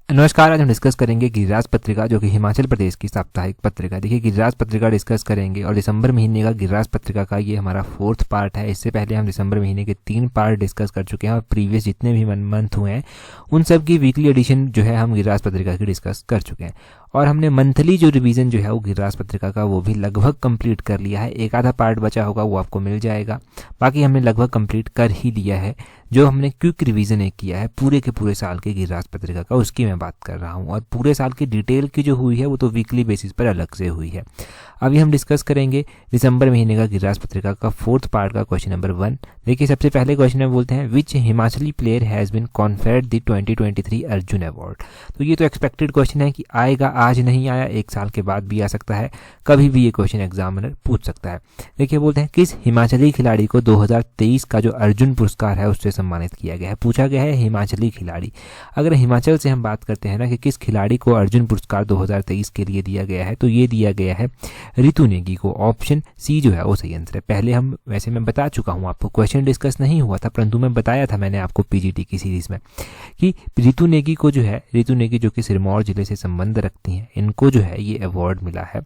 नमस्कार। आज हम डिस्कस करेंगे गिरिराज पत्रिका, जो कि हिमाचल प्रदेश की साप्ताहिक पत्रिका। देखिए, गिरिराज पत्रिका डिस्कस करेंगे और दिसंबर महीने का गिरिराज पत्रिका का ये हमारा 4th पार्ट है। इससे पहले हम दिसंबर महीने के 3 पार्ट डिस्कस कर चुके हैं और प्रीवियस जितने भी मंथ हुए हैं उन सब की वीकली एडिशन जो है हम गिरिराज पत्रिका की डिस्कस कर चुके हैं। और हमने मंथली जो रिवीजन जो है वो गिरिराज पत्रिका का वो भी लगभग कंप्लीट कर लिया है। एक आधा पार्ट बचा होगा, वो आपको मिल जाएगा। बाकी हमने लगभग कंप्लीट कर ही लिया है। जो हमने क्विक रिवीजन एक किया है पूरे के पूरे साल के गिरिराज पत्रिका का, उसकी मैं बात कर रहा हूँ। और पूरे साल की डिटेल की जो हुई है वो तो वीकली बेसिस पर अलग से हुई है। अभी हम डिस्कस करेंगे दिसंबर महीने का गिरिराज पत्रिका का 4th पार्ट का क्वेश्चन नंबर 1। देखिए, सबसे पहले क्वेश्चन में बोलते हैं which Himachali player has been conferred the 2023 Arjun award. तो ये तो एक्सपेक्टेड क्वेश्चन है कि आएगा, आज नहीं आया, एक साल के बाद भी आ सकता है, कभी भी ये क्वेश्चन एग्जामिनर पूछ सकता है। देखिए, बोलते हैं किस हिमाचली खिलाड़ी को 2023 का जो अर्जुन पुरस्कार है उससे सम्मानित किया गया है। पूछा गया है हिमाचली खिलाड़ी। अगर हिमाचल से हम बात करते हैं ना कि किस खिलाड़ी को अर्जुन पुरस्कार 2023 के लिए दिया गया है, तो ये दिया गया है रितु नेगी को। ऑप्शन सी जो है वो सही आंसर है। पहले हम वैसे मैं बता चुका हूँ आपको, क्वेश्चन डिस्कस नहीं हुआ था, परंतु मैं बताया था मैंने आपको पीजीटी की सीरीज में कि रितु नेगी को जो है, रितु नेगी जो कि सिरमौर जिले से संबंध रखती हैं, इनको जो है ये अवार्ड मिला है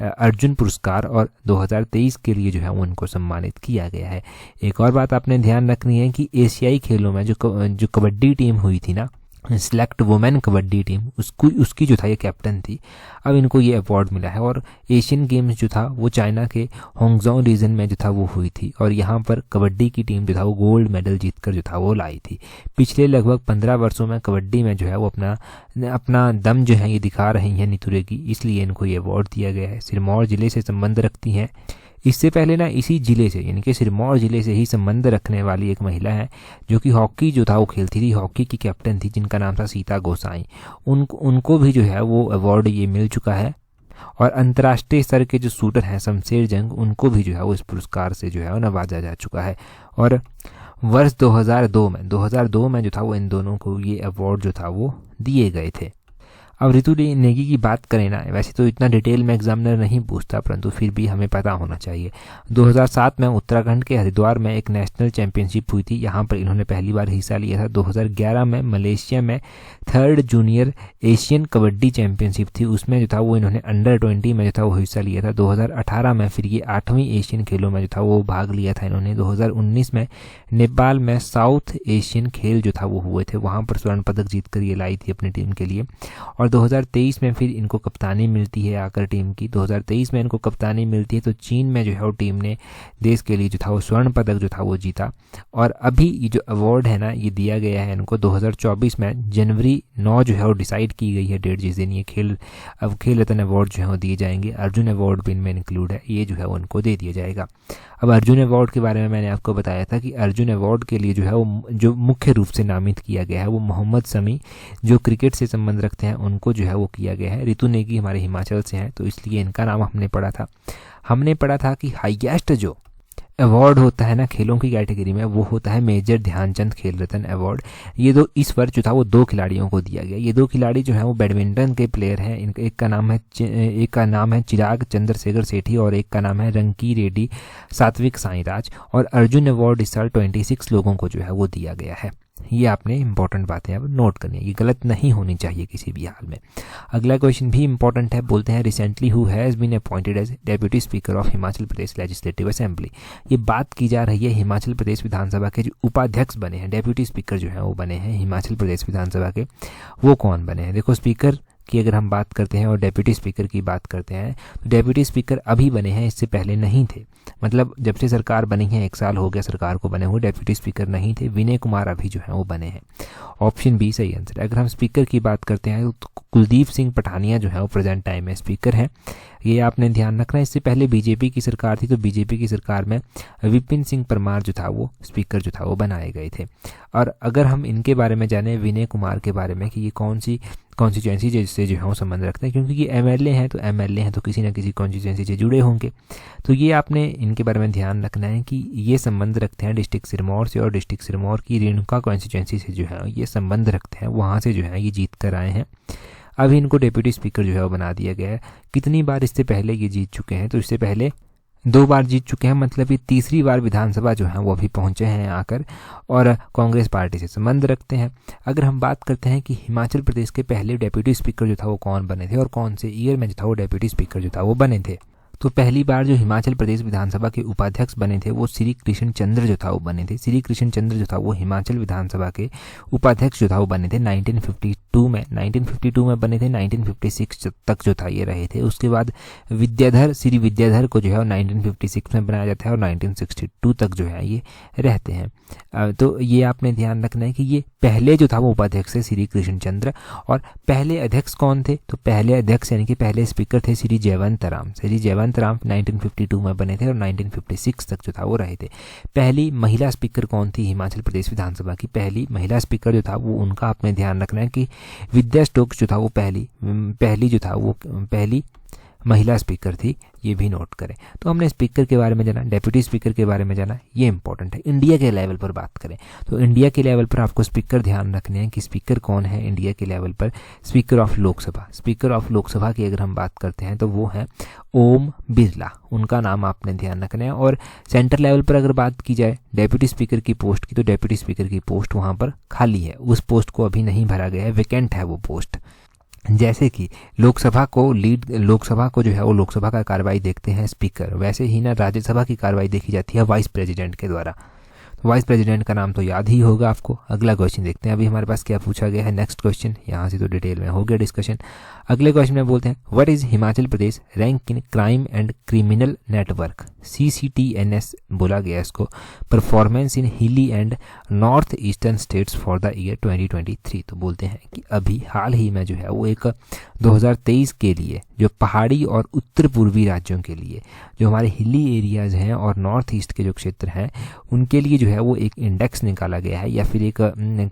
अर्जुन पुरस्कार, और 2023 के लिए जो है उनको सम्मानित किया गया है। एक और बात आपने ध्यान रखनी है कि एशियाई खेलों में जो कबड्डी टीम हुई थी ना, सिलेक्ट वुमेन कबड्डी टीम, उसकी जो था ये कैप्टन थी। अब इनको ये अवार्ड मिला है। और एशियन गेम्स जो था वो चाइना के होंगजोंग रीजन में जो था वो हुई थी, और यहाँ पर कबड्डी की टीम जो था वो गोल्ड मेडल जीतकर जो था वो लाई थी। पिछले लगभग 15 वर्षों में कबड्डी में जो है वो अपना दम जो है ये दिखा रही हैं नीतू रेगी, इसलिए इनको ये अवार्ड दिया गया है। सिरमौर जिले से संबंध रखती हैं। इससे पहले ना इसी जिले से, यानी कि सिरमौर जिले से ही संबंध रखने वाली एक महिला है जो कि हॉकी जो था वो खेलती थी, हॉकी की कैप्टन थी, जिनका नाम था सीता गोसाई। उनको भी जो है वो अवार्ड ये मिल चुका है। और अंतर्राष्ट्रीय स्तर के जो शूटर हैं शमशेर जंग, उनको भी जो है वो इस पुरस्कार से जो है वो नवाजा जा चुका है। और वर्ष 2002 में जो था वो इन दोनों को ये अवार्ड जो था वो दिए गए थे। अब रितु नेगी की बात करें ना, वैसे तो इतना डिटेल में एग्जामिनर नहीं पूछता, परंतु फिर भी हमें पता होना चाहिए। 2007 में उत्तराखंड के हरिद्वार में एक नेशनल चैंपियनशिप हुई थी, यहाँ पर इन्होंने पहली बार हिस्सा लिया था। 2011 में मलेशिया में 3rd junior Asian kabaddi championship थी, उसमें जो था वो इन्होंने अंडर 20 में जो था वो हिस्सा लिया था। 2018 में फिर ये 8वीं एशियन खेलों में जो था वो भाग लिया था इन्होंने। 2019 में नेपाल में साउथ एशियन खेल जो था वो हुए थे, वहाँ पर स्वर्ण पदक जीत कर ये लाई थी अपनी टीम के लिए। और 2023 में फिर इनको कप्तानी मिलती है आकर टीम की। 2023 में इनको कप्तानी मिलती है तो चीन में जो है वो टीम ने देश के लिए जो था वो स्वर्ण पदक जो था वो जीता। और अभी ये जो अवार्ड है ना ये दिया गया है इनको 2024 में जनवरी 9 जो है वो डिसाइड की गई है डेट, जिस दिन ये खेल रत्न अवार्ड जो है वो दिए जाएंगे। अर्जुन अवार्ड भी इनमें इंक्लूड है, ये जो है वो उनको दे दिया जाएगा। अब अर्जुन अवार्ड के बारे में मैंने आपको बताया था कि अर्जुन अवार्ड के लिए जो है वो जो मुख्य रूप से नामित किया गया है वो मोहम्मद शमी, जो क्रिकेट से संबंध रखते हैं, उनको जो है वो किया गया है। रितु नेगी हमारे हिमाचल से हैं, तो इसलिए इनका नाम हमने पढ़ा था कि हाईएस्ट जो अवार्ड होता है ना खेलों की कैटेगरी में, वो होता है मेजर ध्यानचंद खेल रत्न अवार्ड। ये इस वर्ष जो था वो 2 खिलाड़ियों को दिया गया। ये 2 खिलाड़ी जो हैं वो बैडमिंटन के प्लेयर हैं। एक का नाम है चिराग चंद्रशेखर सेठी और एक का नाम है रंकी रेड्डी सात्विक साईराज। और अर्जुन अवार्ड इस साल 26 लोगों को जो है वो दिया गया है। ये आपने इंपॉर्टेंट बातें अब नोट करनी है, ये गलत नहीं होनी चाहिए किसी भी हाल में। अगला क्वेश्चन भी इंपॉर्टेंट है। बोलते हैं recently who has been appointed as deputy speaker of Himachal Pradesh legislative assembly. ये बात की जा रही है हिमाचल प्रदेश विधानसभा के जो उपाध्यक्ष बने हैं, डेप्यूटी स्पीकर जो है वो बने हैं हिमाचल प्रदेश विधानसभा के, वो कौन बने हैं। देखो, स्पीकर की अगर हम बात करते हैं और डेप्यूटी स्पीकर की बात करते हैं तो डेप्यूटी स्पीकर अभी बने हैं, इससे पहले नहीं थे। मतलब जब से सरकार बनी है 1 साल हो गया सरकार को बने हुए, डेप्यूटी स्पीकर नहीं थे। विनय कुमार अभी जो है वो बने हैं। ऑप्शन बी सही आंसर। अगर हम स्पीकर की बात करते हैं तो कुलदीप सिंह पठानिया जो है वो प्रेजेंट टाइम में स्पीकर हैं, ये आपने ध्यान रखना है। इससे पहले बीजेपी की सरकार थी, तो बीजेपी की सरकार में विपिन सिंह परमार जो था वो स्पीकर जो था वो बनाए गए थे। और अगर हम इनके बारे में जाने विनय कुमार के बारे में कि ये कौन सी कॉन्स्टिट्यूएंसी जिससे जो है वो संबंध रखते हैं, क्योंकि ये एमएलए हैं तो किसी ना किसी कॉन्स्टिट्यूएंसी से जुड़े होंगे, तो ये आपने इनके बारे में ध्यान रखना है कि ये संबंध रखते हैं डिस्ट्रिक्ट सिरमौर से, और डिस्ट्रिक्ट सिरमौर की रेणुका कॉन्स्टिट्यूएंसी से जो है ये संबंध रखते हैं, वहाँ से जो है ये जीत कर आए हैं। अभी इनको डेप्यूटी स्पीकर जो है वो बना दिया गया है। कितनी बार इससे पहले ये जीत चुके हैं, तो इससे पहले 2 बार जीत चुके हैं, मतलब ये तीसरी बार विधानसभा जो है वो अभी पहुंचे हैं आकर, और कांग्रेस पार्टी से संबंध रखते हैं। अगर हम बात करते हैं कि हिमाचल प्रदेश के पहले डेप्यूटी स्पीकर जो था वो कौन बने थे और कौन से ईयर में जो था वो डेप्यूटी स्पीकर जो था वो बने थे, तो पहली बार जो हिमाचल प्रदेश विधानसभा के उपाध्यक्ष बने थे वो श्री कृष्ण चंद्र जो था वो बने थे। श्री कृष्ण चंद्र जो था वो हिमाचल विधानसभा के उपाध्यक्ष जो था वो बने थे 1952 में बने थे। 1956 तक जो था ये रहे थे। उसके बाद श्री विद्याधर को जो है 1956 में बनाया जाता है और 1962 तक जो है ये रहते हैं। तो ये आपने ध्यान रखना है कि ये पहले जो था वो उपाध्यक्ष है श्री कृष्ण चंद्र, और पहले अध्यक्ष कौन थे, तो पहले अध्यक्ष यानी कि पहले स्पीकर थे श्री जयवंत राम। 1952 में बने थे और 1956 तक जो था वो रहे थे। पहली महिला स्पीकर कौन थी हिमाचल प्रदेश विधानसभा की, पहली महिला स्पीकर जो था वो उनका आपने ध्यान रखना है कि विद्या स्टोक्स जो था वो पहली महिला स्पीकर थी, ये भी नोट करें। तो हमने स्पीकर के बारे में जाना, डेप्यूटी स्पीकर के बारे में जाना, ये इंपॉर्टेंट है। इंडिया के लेवल पर बात करें तो इंडिया के लेवल पर आपको स्पीकर ध्यान रखने हैं कि स्पीकर कौन है इंडिया के लेवल पर। Speaker of Lok Sabha, speaker of Lok Sabha की अगर हम बात करते हैं तो वो है ओम बिरला, उनका नाम आपने ध्यान रखना है। और सेंटर लेवल पर अगर बात की जाए डेप्यूटी स्पीकर की पोस्ट की, तो डेप्यूटी स्पीकर की पोस्ट वहाँ पर खाली है, उस पोस्ट को अभी नहीं भरा गया है, वेकेंट है वो पोस्ट। जैसे कि लोकसभा को जो है वो लोकसभा का कार्रवाई देखते हैं स्पीकर, वैसे ही ना राज्यसभा की कार्रवाई देखी जाती है वाइस प्रेसिडेंट के द्वारा। तो वाइस प्रेसिडेंट का नाम तो याद ही होगा आपको। अगला क्वेश्चन देखते हैं अभी हमारे पास क्या पूछा गया है। नेक्स्ट क्वेश्चन, यहाँ से तो डिटेल में हो गया डिस्कशन। अगले क्वेश्चन में बोलते हैं what is Himachal Pradesh rank in crime and criminal network, CCTNS बोला गया इसको, परफॉर्मेंस इन हिली and north eastern states for the year 2023। तो बोलते हैं कि अभी हाल ही में जो है वो एक 2023 के लिए जो पहाड़ी और उत्तर पूर्वी राज्यों के लिए जो हमारे हिली एरियाज़ हैं और नॉर्थ ईस्ट के जो क्षेत्र हैं उनके लिए जो है वो एक इंडेक्स निकाला गया है, या फिर एक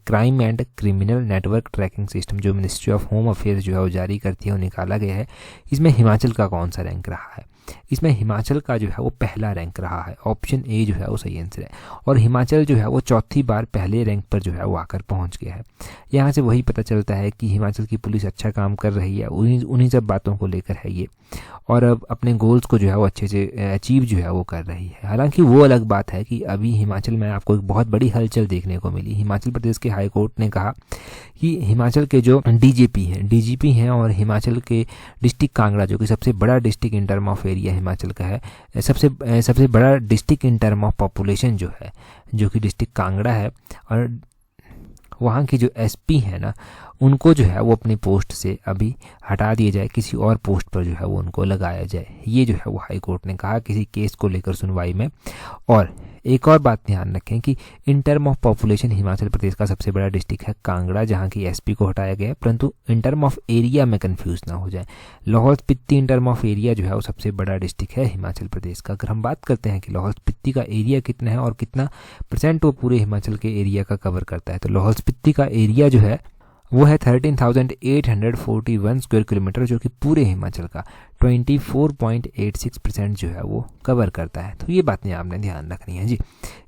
crime and criminal network tracking system जो मिनिस्ट्री ऑफ होम अफेयर्स जो है वो जारी करती है वो निकाला गया है। इसमें हिमाचल का कौन सा रैंक रहा है, इसमें हिमाचल का जो है वो पहला रैंक रहा है, ऑप्शन ए जो है वो सही आंसर है। और हिमाचल जो है वो चौथी बार पहले रैंक पर जो है वो आकर पहुंच गया है। यहाँ से वही पता चलता है कि हिमाचल की पुलिस अच्छा काम कर रही है, उन्हीं सब बातों को लेकर है ये, और अब अपने गोल्स को जो है वो अच्छे से अचीव जो है वो कर रही है। हालांकि वो अलग बात है कि अभी हिमाचल में आपको एक बहुत बड़ी हलचल देखने को मिली। हिमाचल प्रदेश के हाई कोर्ट ने कहा कि हिमाचल के जो डीजीपी हैं और हिमाचल के डिस्ट्रिक्ट कांगड़ा जो कि सबसे बड़ा district in term of area Himachal का है, सबसे बड़ा district in term of population जो है जो कि डिस्ट्रिक्ट कांगड़ा है, और वहाँ की जो एसपी है ना उनको जो है वो अपनी पोस्ट से अभी हटा दिया जाए, किसी और पोस्ट पर जो है वो उनको लगाया जाए। ये जो है वो हाई कोर्ट ने कहा किसी केस को लेकर सुनवाई में। और एक और बात ध्यान रखें कि in term of population Himachal Pradesh का सबसे बड़ा डिस्ट्रिक्ट है कांगड़ा, जहाँ की एसपी को हटाया गया है, परंतु इन टर्म ऑफ एरिया में कंफ्यूज ना हो जाए। लाहौल स्पीति इन टर्म ऑफ एरिया जो है वो सबसे बड़ा डिस्ट्रिक्ट है हिमाचल प्रदेश का। अगर हम बात करते हैं कि लाहौल स्पीति का एरिया कितना है और कितना % वो पूरे हिमाचल के एरिया का कवर करता है, तो लाहौल स्पीति का एरिया जो है वो है 13,841 स्क्वायर किलोमीटर, जो कि पूरे हिमाचल का 24.86% जो है वो कवर करता है। तो ये बातें आपने ध्यान रखनी है जी,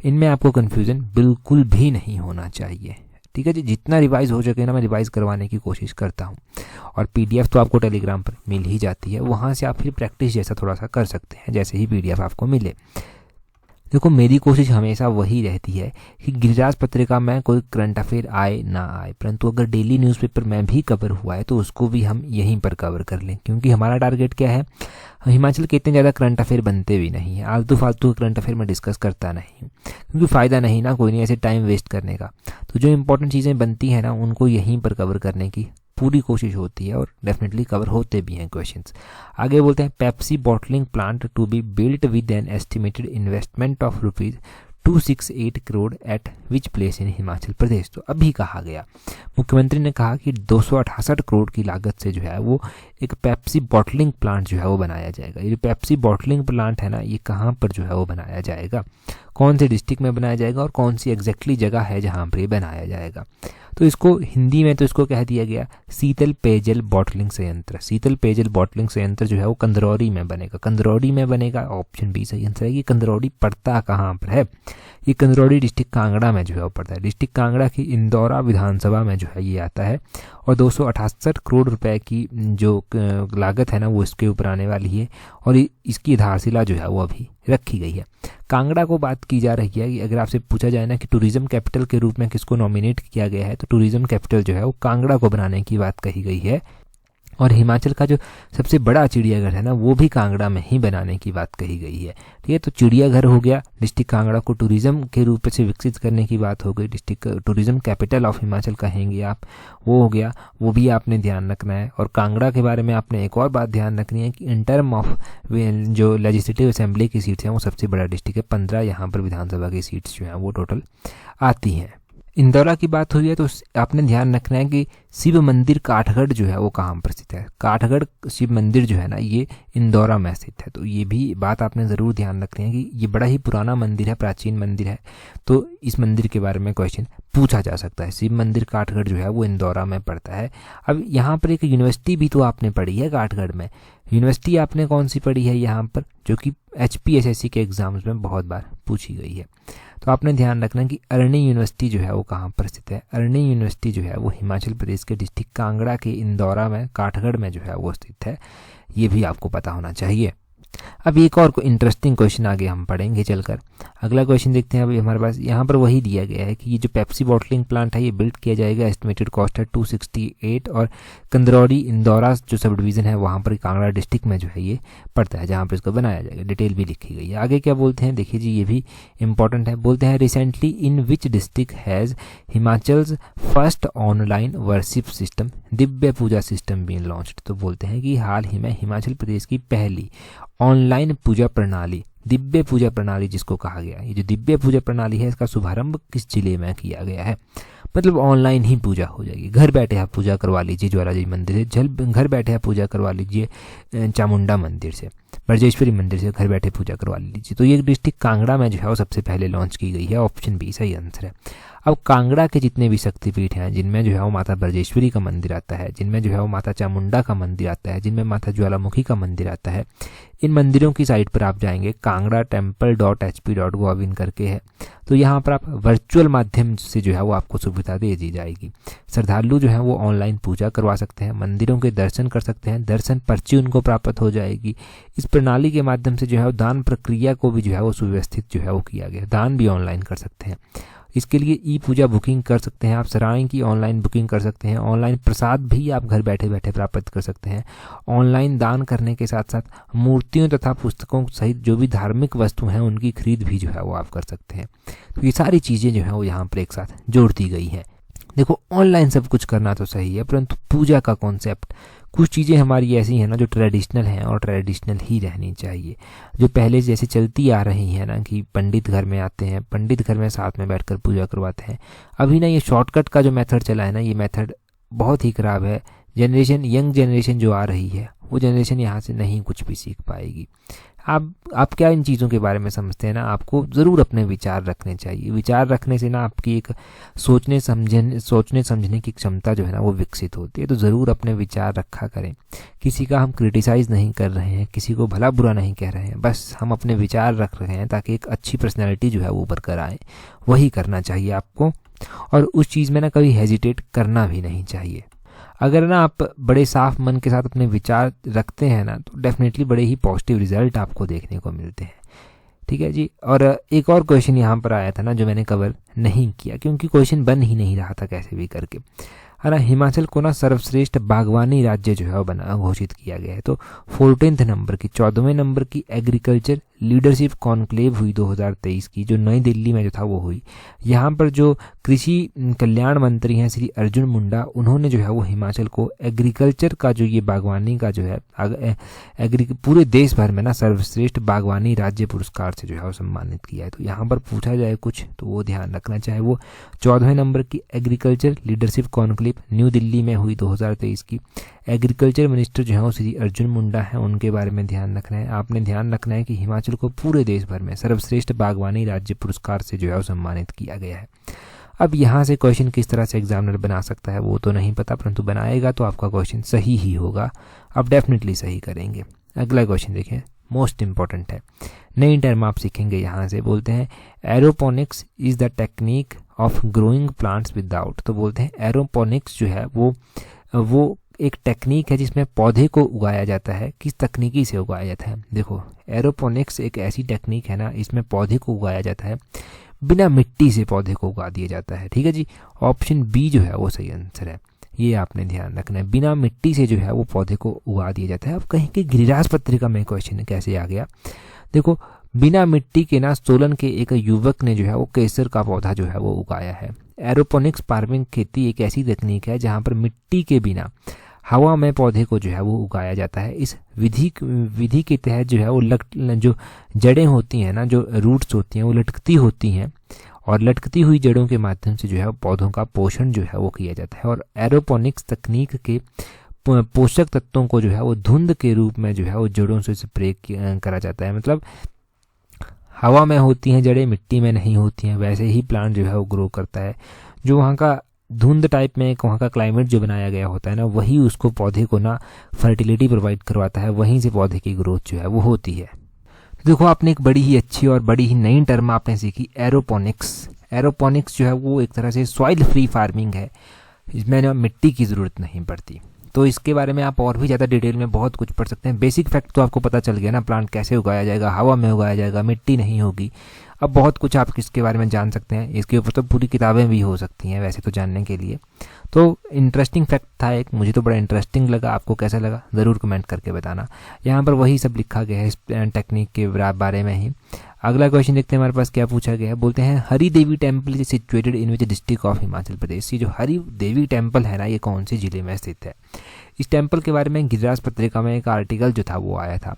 इनमें आपको कन्फ्यूज़न बिल्कुल भी नहीं होना चाहिए। ठीक है जी, जितना रिवाइज हो सके ना मैं रिवाइज करवाने की कोशिश करता हूँ, और PDF तो आपको टेलीग्राम पर मिल ही जाती है, वहाँ से आप फिर प्रैक्टिस जैसा थोड़ा सा कर सकते हैं जैसे ही PDF आपको मिले। देखो मेरी कोशिश हमेशा वही रहती है कि गिरिराज पत्रिका में कोई करंट अफेयर आए ना आए, परंतु अगर डेली न्यूज़पेपर में भी कवर हुआ है तो उसको भी हम यहीं पर कवर कर लें, क्योंकि हमारा टारगेट क्या है, हिमाचल के इतने ज़्यादा करंट अफेयर बनते भी नहीं है, आलतू फालतू करंट अफेयर में डिस्कस करता नहीं हूँ, क्योंकि फ़ायदा नहीं ना, कोई नहीं ऐसे टाइम वेस्ट करने का। तो जो इंपॉर्टेंट चीज़ें बनती हैं ना उनको यहीं पर कवर करने की पूरी कोशिश होती है, और डेफिनेटली कवर होते भी हैं क्वेश्चंस। आगे बोलते हैं Pepsi bottling plant to be built with an estimated investment of ₹268 crore at which place in Himachal Pradesh. तो अभी कहा गया, मुख्यमंत्री ने कहा कि 268 करोड़ की लागत से जो है वो एक पेप्सी बॉटलिंग प्लांट जो है वो बनाया जाएगा। ये पेप्सी बॉटलिंग प्लांट है ना, ये कहाँ पर जो है वो बनाया जाएगा, कौन से डिस्ट्रिक्ट में बनाया जाएगा और कौन सी एग्जैक्टली जगह है जहाँ पर ये बनाया जाएगा। तो इसको हिंदी में तो इसको कह दिया गया शीतल पेयजल बॉटलिंग संयंत्र। शीतल पेयजल बॉटलिंग संयंत्र जो है वो कंदरौरी में बनेगा, कंदरौरी में बनेगा, ऑप्शन बी सही आंसर है। कि कंदरौरी पड़ता कहाँ पर है, ये कंदरौरी डिस्ट्रिक्ट कांगड़ा में जो है वो पड़ता है, डिस्ट्रिक्ट कांगड़ा की इंदौरा विधानसभा में जो है ये आता है, और 268 करोड़ रुपए की जो लागत है ना वो इसके ऊपर आने वाली है और इसकी आधारशिला जो है वो अभी रखी गई है। कांगड़ा को बात की जा रही है कि अगर आपसे पूछा जाए ना कि टूरिज्म कैपिटल के रूप में किसको नॉमिनेट किया गया है तो टूरिज्म कैपिटल जो है वो कांगड़ा को बनाने की बात कही गई है और हिमाचल का जो सबसे बड़ा चिड़ियाघर है ना वो भी कांगड़ा में ही बनाने की बात कही गई है। ठीक है, तो चिड़ियाघर हो गया, डिस्ट्रिक्ट कांगड़ा को टूरिज्म के रूप से विकसित करने की बात हो गई, district tourism capital of Himachal कहेंगे आप, वो हो गया, वो भी आपने ध्यान रखना है। और कांगड़ा के बारे में आपने एक और बात ध्यान रखनी है कि इन टर्म ऑफ जो लेजिस्लेटिव असेंबली की सीट्स हैं वो सबसे बड़ा डिस्ट्रिक्ट है, 15 यहाँ पर विधानसभा की सीट्स जो हैं वो टोटल आती हैं। इंदौरा की बात हुई है तो आपने ध्यान रखना है कि शिव मंदिर काठगढ़ जो है वो कहाँ पर स्थित है। काठगढ़ शिव मंदिर जो है ना ये इंदौरा में स्थित है, तो ये भी बात आपने ज़रूर ध्यान रखनी है कि ये बड़ा ही पुराना मंदिर है, प्राचीन मंदिर है, तो इस मंदिर के बारे में क्वेश्चन पूछा जा सकता है। शिव मंदिर काठगढ़ जो है वो इंदौरा में पड़ता है। अब यहाँ पर एक यूनिवर्सिटी भी तो आपने पढ़ी है काठगढ़ में, यूनिवर्सिटी आपने कौन सी पढ़ी है यहाँ पर, जो कि HPSSC के एग्जाम्स में बहुत बार पूछी गई है। तो आपने ध्यान रखना कि अरणी यूनिवर्सिटी जो है वो कहाँ पर स्थित है। अरणी यूनिवर्सिटी जो है वो हिमाचल प्रदेश के डिस्ट्रिक्ट कांगड़ा के इंदौरा में काठगढ़ में जो है वो स्थित है, ये भी आपको पता होना चाहिए। अब एक और इंटरेस्टिंग क्वेश्चन आगे हम पढ़ेंगे चलकर। अगला क्वेश्चन देखते हैं। अभी हमारे पास यहाँ पर वही दिया गया है कि ये जो पेप्सी बॉटलिंग प्लांट है ये बिल्ड किया जाएगा, एस्टिमेटेड कॉस्ट है 268 और कंदरौरी इंदौरा जो सब डिवीज़न है वहाँ पर कांगड़ा डिस्ट्रिक्ट में जो है ये पड़ता है, जहाँ पर इसको बनाया जाएगा। डिटेल भी लिखी गई है। आगे क्या बोलते हैं देखिए जी, ये भी इंपॉर्टेंट है। बोलते हैं recently in which district has Himachal's first online worship system Divya Puja system been launched. तो बोलते हैं कि हाल ही में हिमाचल प्रदेश की पहली ऑनलाइन पूजा प्रणाली दिव्य पूजा प्रणाली जिसको कहा गया, ये जो दिव्य पूजा प्रणाली है इसका शुभारंभ किस जिले में किया गया है। मतलब ऑनलाइन ही पूजा हो जाएगी, घर बैठे आप पूजा करवा लीजिए ज्वाला जी मंदिर से, घर बैठे आप पूजा करवा लीजिए चामुंडा मंदिर से, ब्रजेश्वरी मंदिर से घर बैठे पूजा करवा लीजिए। तो ये डिस्ट्रिक्ट कांगड़ा में जो है वो सबसे पहले लॉन्च की गई है। ऑप्शन बी सही आंसर है। अब कांगड़ा के जितने भी शक्तिपीठ हैं जिनमें जो है वो माता ब्रजेश्वरी का मंदिर आता है, जिनमें जो है वो माता चामुंडा का मंदिर आता है, जिनमें माता ज्वालामुखी का मंदिर आता है, इन मंदिरों की साइट पर आप जाएंगे kangratemple.hp.gov करके है, तो यहाँ पर आप वर्चुअल माध्यम से जो है वो आपको सुविधा दे दी जाएगी। श्रद्धालु जो है वो ऑनलाइन पूजा करवा सकते हैं, मंदिरों के दर्शन कर सकते हैं, दर्शन पर्ची उनको प्राप्त हो जाएगी। इस प्रणाली के माध्यम से जो है वो दान प्रक्रिया को भी जो है वो सुव्यवस्थित जो है वो किया गया, दान भी ऑनलाइन कर सकते हैं। इसके लिए ई पूजा बुकिंग कर सकते हैं आप, सराय की ऑनलाइन बुकिंग कर सकते हैं, ऑनलाइन प्रसाद भी आप घर बैठे बैठे प्राप्त कर सकते हैं। ऑनलाइन दान करने के साथ साथ मूर्तियों तथा पुस्तकों सहित जो भी धार्मिक वस्तु हैं उनकी खरीद भी जो है वो आप कर सकते हैं। तो ये सारी चीज़ें जो है वो यहाँ पर एक साथ जोड़ दी गई हैं। देखो ऑनलाइन सब कुछ करना तो सही है, परंतु पूजा का कॉन्सेप्ट, कुछ चीज़ें हमारी ऐसी हैं ना जो ट्रेडिशनल हैं और ट्रेडिशनल ही रहनी चाहिए, जो पहले जैसे चलती आ रही है ना कि पंडित घर में आते हैं, पंडित घर में साथ में बैठकर पूजा करवाते हैं। अभी ना ये शॉर्टकट का जो मेथड चला है ना, ये मेथड बहुत ही ख़राब है। यंग जनरेशन जो आ रही है वो जनरेशन यहाँ से नहीं कुछ भी सीख पाएगी। आप क्या इन चीज़ों के बारे में समझते हैं ना, आपको ज़रूर अपने विचार रखने चाहिए। विचार रखने से ना आपकी एक सोचने समझने की क्षमता जो है ना वो विकसित होती है। तो ज़रूर अपने विचार रखा करें। किसी का हम क्रिटिसाइज़ नहीं कर रहे हैं, किसी को भला बुरा नहीं कह रहे हैं, बस हम अपने विचार रख रहे हैं ताकि एक अच्छी पर्सनैलिटी जो है वो ऊपर कर आए। वही करना चाहिए आपको, और उस चीज़ में ना कभी हेजिटेट करना भी नहीं चाहिए। अगर ना आप बड़े साफ मन के साथ अपने विचार रखते हैं ना तो डेफिनेटली बड़े ही पॉजिटिव रिजल्ट आपको देखने को मिलते हैं। ठीक है जी। और एक और क्वेश्चन यहाँ पर आया था ना जो मैंने कवर नहीं किया क्योंकि क्वेश्चन बन ही नहीं रहा था कैसे भी करके, है ना। हिमाचल को ना सर्वश्रेष्ठ बागवानी राज्य जो है वो घोषित किया गया है। तो 14वें नंबर की एग्रीकल्चर लीडरशिप कॉन्क्लेव हुई 2023 की, जो नई दिल्ली में जो था वो हुई। यहाँ पर जो कृषि कल्याण मंत्री हैं श्री अर्जुन मुंडा, उन्होंने जो है वो हिमाचल को एग्रीकल्चर का जो ये बागवानी का जो है पूरे देश भर में ना सर्वश्रेष्ठ बागवानी राज्य पुरस्कार से जो है वो सम्मानित किया है। तो यहाँ पर पूछा जाए कुछ तो वो ध्यान रखना, चाहे वो 14वें नंबर की agriculture leadership conclave new Delhi में हुई 2023 की, एग्रीकल्चर मिनिस्टर जो है वो श्री अर्जुन मुंडा हैं, उनके बारे में ध्यान रखना है। आपने ध्यान रखना है कि हिमाचल को पूरे देश भर में सर्वश्रेष्ठ बागवानी राज्य पुरस्कार से जो है वो सम्मानित किया गया है। अब यहाँ से क्वेश्चन किस तरह से एग्जामिनर बना सकता है वो तो नहीं पता, परंतु बनाएगा तो आपका क्वेश्चन सही ही होगा, आप डेफिनेटली सही करेंगे। अगला क्वेश्चन देखें, मोस्ट इंपॉर्टेंट है, नई टर्म आप सीखेंगे। यहाँ से बोलते हैं aeroponics is the technique of growing plants without, तो बोलते हैं एरोपोनिक्स जो है वो एक टेक्निक है जिसमें पौधे को उगाया जाता है। किस तकनीकी से उगाया जाता है? देखो, एरोपोनिक्स एक ऐसी टेक्निक है ना, इसमें पौधे को उगाया जाता है, बिना मिट्टी से पौधे को उगा दिया जाता है। ठीक है जी, ऑप्शन बी जो है वो सही आंसर है, ये आपने ध्यान रखना है, बिना मिट्टी से जो है वो पौधे को उगा दिया जाता है। अब कहीं कि गिरिराज पत्रिका में क्वेश्चन कैसे आ गया? देखो, बिना मिट्टी के ना सोलन के एक युवक ने जो है वो केसर का पौधा जो है वो उगाया है। एरोपोनिक्स फार्मिंग खेती एक ऐसी तकनीक है जहाँ पर मिट्टी के बिना हवा में पौधे को जो है वो उगाया जाता है। इस विधि के तहत जो है वो जो जड़ें होती हैं ना, जो रूट्स होती हैं, वो लटकती होती हैं और लटकती हुई जड़ों के माध्यम से जो है पौधों का पोषण जो है वो किया जाता है। और एरोपोनिक्स तकनीक के पोषक तत्वों को जो है वो धुंध के रूप में जो है वो जड़ों से स्प्रे करा जाता है। मतलब हवा में होती हैं जड़ें, मिट्टी में नहीं होती हैं, वैसे ही प्लांट जो है वो ग्रो करता है। जो वहाँ का धुंध टाइप में वहाँ का क्लाइमेट जो बनाया गया होता है ना, वही उसको पौधे को ना फर्टिलिटी प्रोवाइड करवाता है, वहीं से पौधे की ग्रोथ जो है वो होती है। तो देखो, आपने एक बड़ी ही अच्छी और बड़ी ही नई टर्म आपने सीखी, एरोपोनिक्स। एरोपोनिक्स जो है वो एक तरह से सॉइल फ्री फार्मिंग है, इसमें ना मिट्टी की ज़रूरत नहीं पड़ती। तो इसके बारे में आप और भी ज़्यादा डिटेल में बहुत कुछ पढ़ सकते हैं। बेसिक फैक्ट तो आपको पता चल गया ना, प्लांट कैसे उगाया जाएगा, हवा में उगाया जाएगा, मिट्टी नहीं होगी। अब बहुत कुछ आप इसके बारे में जान सकते हैं, इसके ऊपर तो पूरी किताबें भी हो सकती हैं वैसे तो जानने के लिए। तो इंटरेस्टिंग फैक्ट था एक, मुझे तो बड़ा इंटरेस्टिंग लगा। आपको कैसा लगा ज़रूर कमेंट करके बताना। यहाँ पर वही सब लिखा गया है इस टेक्निक के बारे में ही। अगला क्वेश्चन देखते हैं हमारे पास क्या पूछा गया है। बोलते हैं Hari Devi temple is situated in which district of Himachal Pradesh. ये जो हरि देवी टेम्पल है ना, ये कौन से जिले में स्थित है? इस टेम्पल के बारे में गिरिराज पत्रिका में एक आर्टिकल जो था वो आया था।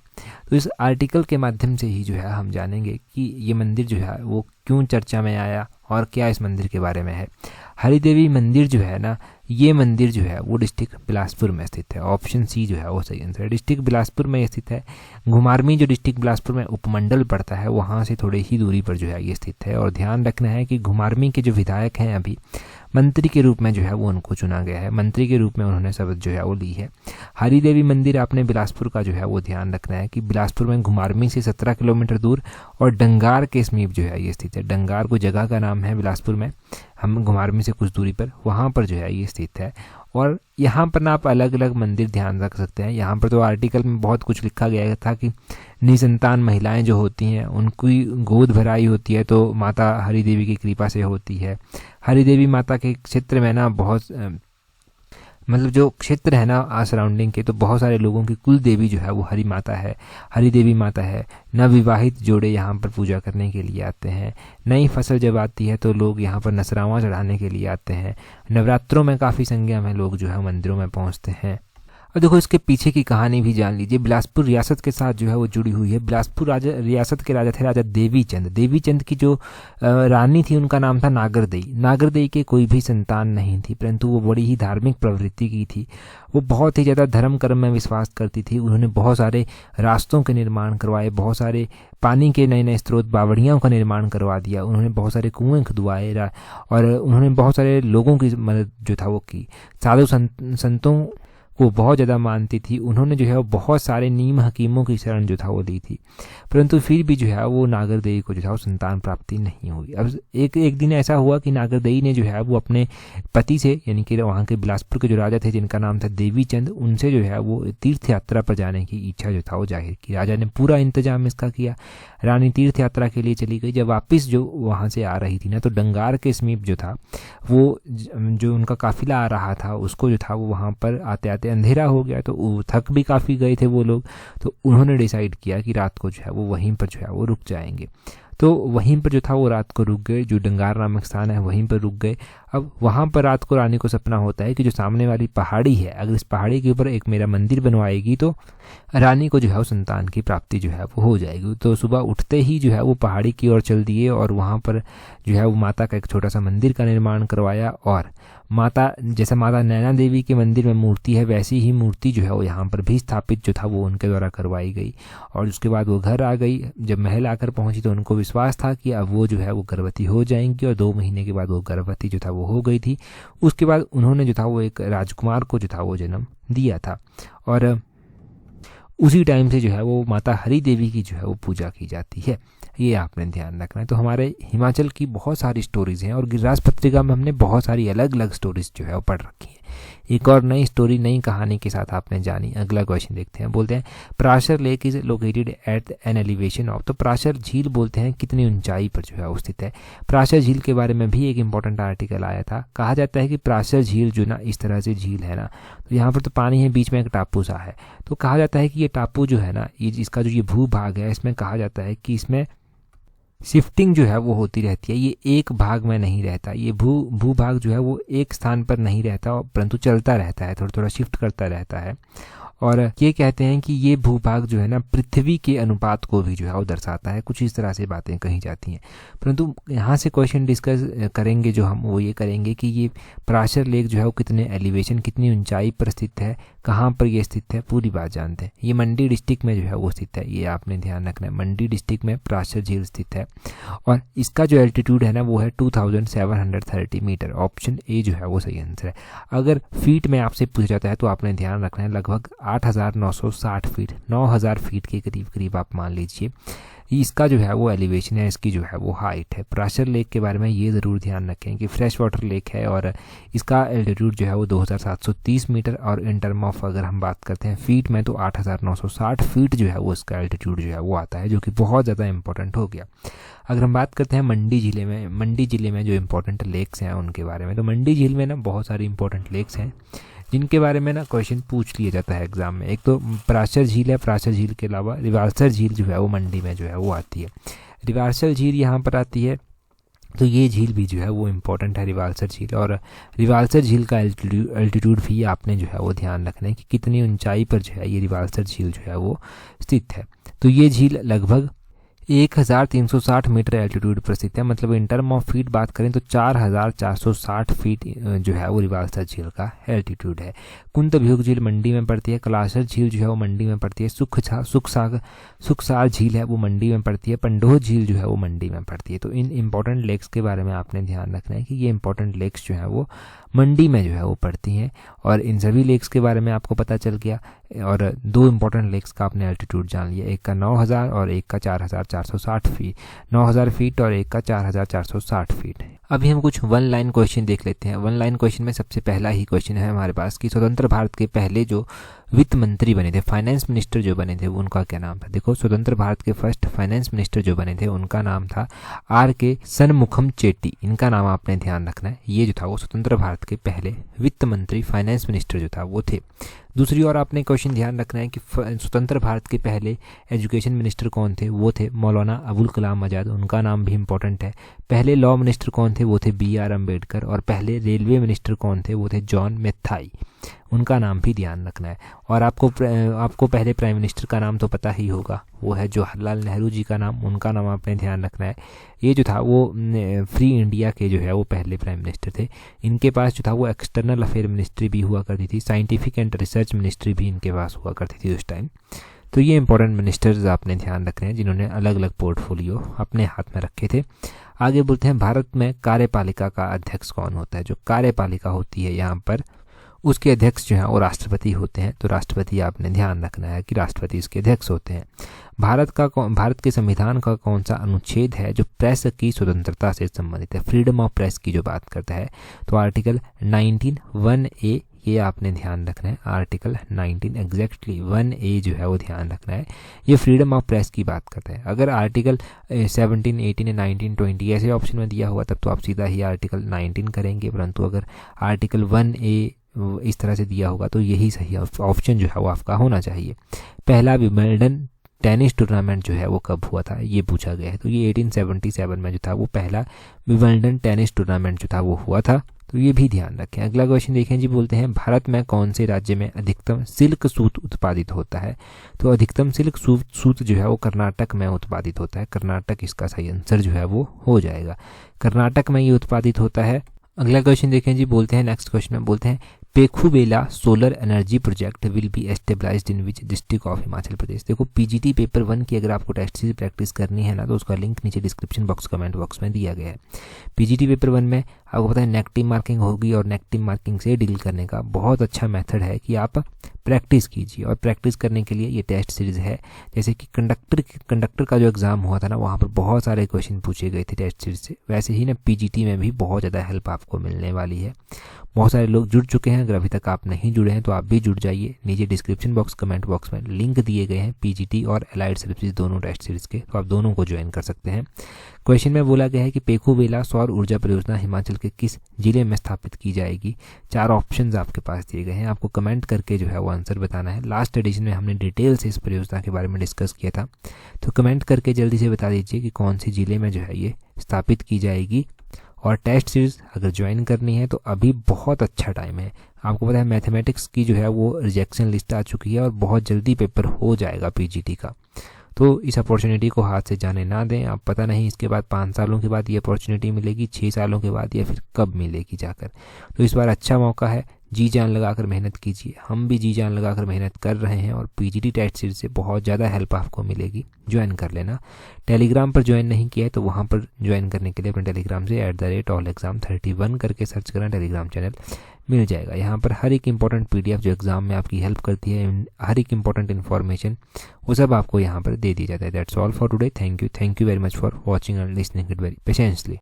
तो इस आर्टिकल के माध्यम से ही जो है हम जानेंगे कि ये मंदिर जो है वो क्यों चर्चा में आया और क्या इस मंदिर के बारे में है। हरिदेवी मंदिर जो है ना, ये मंदिर जो है वो डिस्ट्रिक्ट बिलासपुर में स्थित है। ऑप्शन सी जो है वो सही आंसर है, डिस्ट्रिक्ट बिलासपुर में स्थित है। घुमारवीं जो डिस्ट्रिक्ट बिलासपुर में उपमंडल पड़ता है, वहाँ से थोड़ी ही दूरी पर जो है ये स्थित है। और ध्यान रखना है कि घुमारवीं के जो विधायक हैं अभी मंत्री के रूप में जो है वो उनको चुना गया है, मंत्री के रूप में उन्होंने शपथ जो है वो ली है। हरिदेवी मंदिर आपने बिलासपुर का जो है वो ध्यान रखना है कि बिलासपुर में घुमारवीं से 17 किलोमीटर दूर और डंगार के समीप जो है ये स्थित है। डंगार को जगह का नाम है बिलासपुर में, हम घुमारवीं से कुछ दूरी पर, वहाँ पर जो है ये स्थित है। और यहाँ पर ना आप अलग अलग मंदिर ध्यान रख सकते हैं। यहाँ पर तो आर्टिकल में बहुत कुछ लिखा गया था कि निसंतान महिलाएं जो होती हैं उनकी गोद भराई होती है तो माता हरिदेवी की कृपा से होती है। हरिदेवी माता के क्षेत्र में ना बहुत मतलब जो क्षेत्र है ना सराउंडिंग के, तो बहुत सारे लोगों की कुल देवी जो है वो हरि माता है, हरिदेवी माता है। नवविवाहित जोड़े यहाँ पर पूजा करने के लिए आते हैं। नई फसल जब आती है तो लोग यहाँ पर नसरावा चढ़ाने के लिए आते हैं। नवरात्रों में काफ़ी संख्या में लोग जो है मंदिरों में पहुँचते हैं। और देखो, इसके पीछे की कहानी भी जान लीजिए। बिलासपुर रियासत के साथ जो है वो जुड़ी हुई है। बिलासपुर रियासत के राजा थे राजा देवीचंद। देवीचंद की जो रानी थी उनका नाम था नागरदेई। नागरदेई के कोई भी संतान नहीं थी, परंतु वो बड़ी ही धार्मिक प्रवृत्ति की थी। वो बहुत ही ज़्यादा धर्म कर्म में विश्वास करती थी। उन्होंने बहुत सारे रास्तों के निर्माण करवाए, बहुत सारे पानी के नए नए स्रोत बावड़ियों का निर्माण करवा दिया। उन्होंने बहुत सारे कुएं खुदवाए और उन्होंने बहुत सारे लोगों की मदद जो था वो की। साधु संतों को बहुत ज़्यादा मानती थी। उन्होंने जो है वो बहुत सारे नीम हकीमों की शरण जो था वो ली थी, परंतु फिर भी जो है वो नागरदेई को जो था वो संतान प्राप्ति नहीं हुई। अब एक दिन ऐसा हुआ कि नागरदेई ने जो है वो अपने पति से, यानी कि वहाँ के बिलासपुर के जो राजा थे जिनका नाम था देवीचंद, उनसे जो है वो तीर्थ यात्रा पर जाने की इच्छा जो था वो जाहिर की। राजा ने पूरा इंतजाम इसका किया। रानी तीर्थ यात्रा के लिए चली गई। जब वापस जो वहाँ से आ रही थी ना, तो डंगार के समीप जो था वो जो उनका काफिला आ रहा था उसको जो था वो वहाँ पर आते आते अंधेरा हो गया। तो थक भी काफ़ी गए थे वो लोग, तो उन्होंने डिसाइड किया कि रात को जो है वो वहीं पर जो है वो रुक जाएंगे। तो वहीं पर जो था वो रात को रुक गए। जो डंगार नामक स्थान है वहीं पर रुक गए। अब वहाँ पर रात को रानी को सपना होता है कि जो सामने वाली पहाड़ी है, अगर इस पहाड़ी के ऊपर एक मेरा मंदिर बनवाएगी तो रानी को जो है वो संतान की प्राप्ति जो है वो हो जाएगी। तो सुबह उठते ही जो है वो पहाड़ी की ओर चल दिए और वहाँ पर जो है वो माता का एक छोटा सा मंदिर का निर्माण करवाया। और माता, जैसा माता नैना देवी के मंदिर में मूर्ति है, वैसी ही मूर्ति जो है वो यहाँ पर भी स्थापित जो था वो उनके द्वारा करवाई गई। और उसके बाद वो घर आ गई। जब महल आकर पहुंची तो उनको विश्वास था कि अब वो जो है वो गर्भवती हो जाएंगी, और 2 महीने के बाद वो गर्भवती जो था वो हो गई थी। उसके बाद उन्होंने जो था वो एक राजकुमार को जो था वो जन्म दिया था। और उसी टाइम से जो है वो माता हरि देवी की जो है वो पूजा की जाती है। ये आपने ध्यान रखना है। तो हमारे हिमाचल की बहुत सारी स्टोरीज़ हैं और गिरिराज पत्रिका में हमने बहुत सारी अलग अलग स्टोरीज जो है वो पढ़ रखी हैं। एक और नई स्टोरी, नई कहानी के साथ आपने जानी। अगला क्वेश्चन देखते हैं। बोलते हैं Parashar lake is located at an elevation of. तो पराशर झील बोलते हैं कितनी ऊंचाई पर जो है वो स्थित है। पराशर झील के बारे में भी एक इंपॉर्टेंट आर्टिकल आया था। कहा जाता है कि पराशर झील जो ना इस तरह से झील है ना, तो यहाँ पर तो पानी है, बीच में एक टापू सा है। तो कहा जाता है कि ये टापू जो है ना, ये इसका जो ये भूभाग है, इसमें कहा जाता है कि इसमें शिफ्टिंग जो है वो होती रहती है। ये एक भाग में नहीं रहता, ये भूभाग जो है वो एक स्थान पर नहीं रहता, परंतु चलता रहता है, थोड़ा थोड़ा शिफ्ट करता रहता है। और ये कहते हैं कि ये भूभाग जो है ना पृथ्वी के अनुपात को भी जो है वो दर्शाता है। कुछ इस तरह से बातें कही जाती हैं। परंतु यहाँ से क्वेश्चन डिस्कस करेंगे जो हम, वो ये करेंगे कि ये पराशर लेक जो है वो कितने एलिवेशन, कितनी ऊंचाई पर स्थित है, कहाँ पर ये स्थित है, पूरी बात जानते हैं। ये मंडी डिस्ट्रिक्ट में जो है वो स्थित है, ये आपने ध्यान रखना है। मंडी डिस्ट्रिक्ट में पराशर झील स्थित है और इसका जो एल्टीट्यूड है ना वो है 2730 मीटर। ऑप्शन ए जो है वो सही आंसर है। अगर फीट में आपसे पूछा जाता है तो आपने ध्यान रखना है लगभग 8960 फीट, 9000 फीट के करीब करीब आप मान लीजिए इसका जो है वो एलिवेशन है, इसकी जो है वो हाइट है। पराशर लेक के बारे में ये ज़रूर ध्यान रखें कि फ्रेश वाटर लेक है और इसका एल्टीट्यूड जो है वो 2730 मीटर और इन टर्म ऑफ अगर हम बात करते हैं फीट में तो 8960 फीट जो है वो इसका एल्टीट्यूड जो है वो आता है, जो कि बहुत ज़्यादा इंपॉर्टेंट हो गया। अगर हम बात करते हैं मंडी ज़िले में जो इंपॉर्टेंट लेक्स हैं उनके बारे में, तो मंडी झील में ना बहुत सारी इंपॉर्टेंट लेक्स हैं जिनके बारे में ना क्वेश्चन पूछ लिया जाता है एग्जाम में। एक तो पराशर झील है, पराशर झील के अलावा रिवाल्सर झील जो है वो मंडी में जो है वो आती है। रिवाल्सर झील यहाँ पर आती है, तो ये झील भी जो है वो इम्पोर्टेंट है, रिवाल्सर झील। और रिवाल्सर झील का एल्टीट्यूड भी आपने जो है वो ध्यान रखना है कि कितनी ऊंचाई पर जो है ये रिवाल्सर झील जो है वो स्थित है। तो ये झील लगभग 1360 मीटर एल्टीट्यूड पर स्थित है। मतलब इन टर्म ऑफ फीट बात करें तो 4460 फीट जो है वो रिवाल्सर झील का एल्टीट्यूड है। कुंतभ्यूग झील मंडी में पड़ती है। कलाशर झील जो है वो मंडी में पड़ती है। सुखसार झील है वो मंडी में पड़ती है। पंडोह झील जो है वो मंडी में पड़ती है। तो इन इंपॉर्टेंट लेक्स के बारे में आपने ध्यान रखना है कि ये इंपॉर्टेंट लेक्स जो है वो मंडी में जो है वो पड़ती हैं। और इन सभी लेक्स के बारे में आपको पता चल गया। और दो इंपॉर्टेंट लेक्स का आपने एल्टीट्यूड जान लिया, एक का 9000 और एक का 4460 फीट, 9000 फीट और एक का 4460 फीट। अभी हम कुछ वन लाइन क्वेश्चन देख लेते हैं। वन लाइन क्वेश्चन में सबसे पहला ही क्वेश्चन है हमारे पास कि स्वतंत्र भारत के पहले जो वित्त मंत्री बने थे, फाइनेंस मिनिस्टर जो बने थे, उनका क्या नाम था। देखो, स्वतंत्र भारत के फर्स्ट फाइनेंस मिनिस्टर जो बने थे उनका नाम था आर.के. शनमुखम चेट्टी। इनका नाम आपने ध्यान रखना है। ये जो था वो स्वतंत्र भारत के पहले वित्त मंत्री, फाइनेंस मिनिस्टर जो था वो थे। दूसरी ओर आपने क्वेश्चन ध्यान रखना है कि स्वतंत्र भारत के पहले एजुकेशन मिनिस्टर कौन थे, वो थे मौलाना अबुल कलाम आज़ाद। उनका नाम भी इंपॉर्टेंट है। पहले लॉ मिनिस्टर कौन थे, वो थे B.R. अम्बेडकर। और पहले रेलवे मिनिस्टर कौन थे, वो थे जॉन मेथाई। उनका नाम भी ध्यान रखना है। और आपको पहले प्राइम मिनिस्टर का नाम तो पता ही होगा, वो है जवाहरलाल नेहरू जी का नाम। उनका नाम आपने ध्यान रखना है। ये जो था वो फ्री इंडिया के जो है वो पहले प्राइम मिनिस्टर थे। इनके पास जो था वो एक्सटर्नल अफेयर मिनिस्ट्री भी हुआ करती थी, साइंटिफिक एंड रिसर्च मिनिस्ट्री भी इनके पास हुआ करती थी उस टाइम। तो ये इंपॉर्टेंट मिनिस्टर्स आपने ध्यान रखने हैं जिन्होंने अलग अलग पोर्टफोलियो अपने हाथ में रखे थे। आगे बोलते हैं भारत में कार्यपालिका का अध्यक्ष कौन होता है। जो कार्यपालिका होती है यहाँ पर उसके अध्यक्ष जो हैं वो राष्ट्रपति होते हैं। तो राष्ट्रपति आपने ध्यान रखना है कि राष्ट्रपति इसके अध्यक्ष होते हैं। भारत के संविधान का कौन सा अनुच्छेद है जो प्रेस की स्वतंत्रता से संबंधित है, फ्रीडम ऑफ प्रेस की जो बात करता है। तो आर्टिकल 19(1)(a) ये आपने ध्यान रखना है। आर्टिकल 19 एग्जैक्टली 1A जो है वो ध्यान रखना है। ये फ्रीडम ऑफ प्रेस की बात करता है। अगर आर्टिकल 17, 18, 19, 20 ऐसे ऑप्शन में दिया हुआ तब तो आप सीधा ही आर्टिकल 19 करेंगे, परंतु अगर आर्टिकल 1A इस तरह से दिया होगा तो यही सही ऑप्शन जो है वो आपका होना चाहिए। पहला विंबलडन टेनिस टूर्नामेंट जो है वो कब हुआ था, ये पूछा गया है। तो ये 1877 में जो था वो पहला विंबलडन टेनिस टूर्नामेंट जो था वो हुआ था। तो ये भी ध्यान रखें। अगला क्वेश्चन देखें जी, बोलते हैं भारत में कौन से राज्य में अधिकतम सिल्क सूत उत्पादित होता है। तो अधिकतम सिल्क सूत जो है वो कर्नाटक में उत्पादित होता है। कर्नाटक इसका सही आंसर जो है वो हो जाएगा। कर्नाटक में ये उत्पादित होता है। अगला क्वेश्चन देखें जी, बोलते हैं नेक्स्ट क्वेश्चन में बोलते हैं Pekhubela solar energy project will be established in which district of Himachal Pradesh. देखो, पीजीटी पेपर 1 की अगर आपको टेस्ट सीरीज प्रैक्टिस करनी है ना तो उसका लिंक नीचे डिस्क्रिप्शन बॉक्स कमेंट बॉक्स में दिया गया है। पीजीटी पेपर 1 में आपको पता है नेगेटिव मार्किंग होगी और नेगेटिव मार्किंग से डील करने का बहुत अच्छा मेथड है कि आप प्रैक्टिस कीजिए। और प्रैक्टिस करने के लिए ये टेस्ट सीरीज़ है। जैसे कि कंडक्टर का जो एग्ज़ाम हुआ था ना, वहाँ पर बहुत सारे क्वेश्चन पूछे गए थे टेस्ट सीरीज से। वैसे ही ना पीजीटी में भी बहुत ज़्यादा हेल्प आपको मिलने वाली है। बहुत सारे लोग जुड़ चुके हैं, अगर अभी तक आप नहीं जुड़े हैं तो आप भी जुड़ जाइए। नीचे डिस्क्रिप्शन बॉक्स, कमेंट बॉक्स में लिंक दिए गए हैं पीजीटी और एलाइड सर्विसेज दोनों टेस्ट सीरीज़ के, तो आप दोनों को ज्वाइन कर सकते हैं। क्वेश्चन में बोला गया है कि पेखुवेला सौर ऊर्जा परियोजना हिमाचल के किस जिले में स्थापित की जाएगी। 4 ऑप्शंस आपके पास दिए गए हैं, आपको कमेंट करके जो है वो आंसर बताना है। लास्ट एडिशन में हमने डिटेल से इस परियोजना के बारे में डिस्कस किया था, तो कमेंट करके जल्दी से बता दीजिए कि कौन सी जिले में जो है ये स्थापित की जाएगी। और टेस्ट सीरीज़ अगर ज्वाइन करनी है तो अभी बहुत अच्छा टाइम है। आपको पता है मैथमेटिक्स की जो है वो रिजेक्शन लिस्ट आ चुकी है और बहुत जल्दी पेपर हो जाएगा पीजीटी का। तो इस अपॉर्चुनिटी को हाथ से जाने ना दें। आप पता नहीं इसके बाद 5 सालों के बाद ये अपॉर्चुनिटी मिलेगी, 6 सालों के बाद, या फिर कब मिलेगी जाकर। तो इस बार अच्छा मौका है, जी जान लगाकर मेहनत कीजिए। हम भी जी जान लगाकर मेहनत कर रहे हैं और पीजीटी टेस्ट सीरीज से बहुत ज़्यादा हेल्प आपको मिलेगी। ज्वाइन कर लेना। टेलीग्राम पर ज्वाइन नहीं किया है तो वहाँ पर ज्वाइन करने के लिए अपने टेलीग्राम से @allexam31 करके सर्च करना, टेलीग्राम चैनल मिल जाएगा। यहाँ पर हर एक इंपॉर्टेंट पीडीएफ जो एग्जाम में आपकी हेल्प करती है, हर एक इंपॉर्टेंट इन्फॉर्मेशन, वो सब आपको यहाँ पर दे दी जाता है। That's all for today. Thank you very much for watching and listening it very patiently.